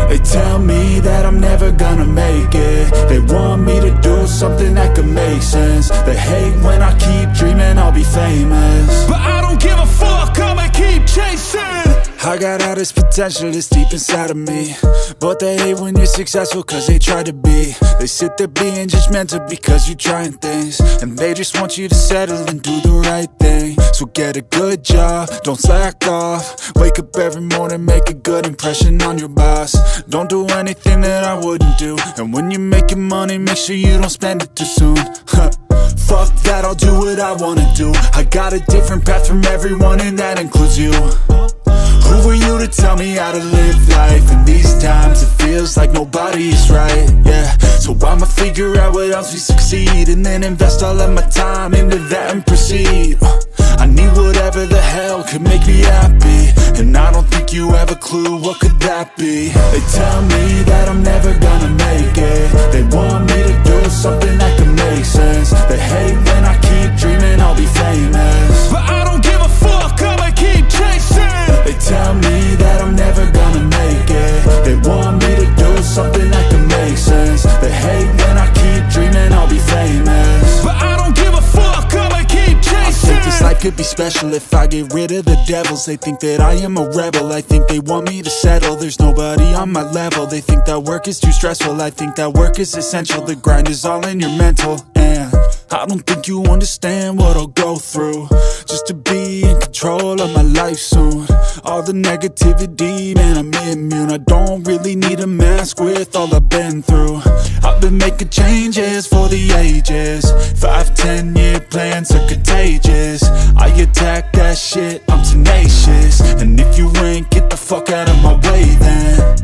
They tell me that I'm never gonna make it. They want me to do something that could make sense. They hate when I keep dreaming I'll be famous, but I don't give a fuck, I'ma keep chasing. I got all this potential that's deep inside of me, but they hate when you're successful cause they try to be. They sit there being judgmental because you're trying things, and they just want you to settle and do the right thing. So get a good job, don't slack off. Wake up every morning, make a good impression on your boss. Don't do anything that I wouldn't do, and when you're making money, make sure you don't spend it too soon. Fuck that, I'll do what I wanna do. I got a different path from everyone, and that includes you. Who are you to tell me how to live life? In these times it feels like nobody is right, yeah. So I'ma figure out what else we succeed, and then invest all of my time into that and proceed. I need whatever the hell could make me happy, and I don't think you have a clue what could that be. They tell me that I'm never gonna make it. They want me to do something that could make sense. They hate when I keep dreaming I'll be famous, but I don't give a fuck, I'ma keep chasing. They tell me that I'm never gonna make it. They want me to do something that can make sense. They hate when I keep dreaming I'll be famous, but I don't give a fuck, I'ma keep chasing. I think this life could be special if I get rid of the devils. They think that I am a rebel, I think they want me to settle. There's nobody on my level. They think that work is too stressful, I think that work is essential. The grind is all in your mental, and I don't think you understand what I'll go through just to be in control of my life soon. All the negativity, man, I'm immune. I don't really need a mask with all I've been through. I've been making changes for the ages. 5-10 year plans are contagious. I attack that shit, I'm tenacious. And if you ain't, get the fuck out of my way then.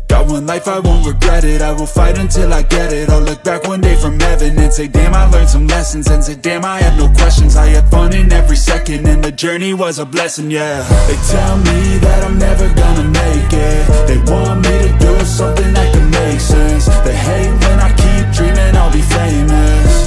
Got one life, I won't regret it. I will fight until I get it. I'll look back one day from heaven and say, damn, I learned some lessons. And say, damn, I had no questions. I had fun in every second, and the journey was a blessing, yeah. They tell me that I'm never gonna make it. They want me to do something that can make sense. They hate when I keep dreaming I'll be famous,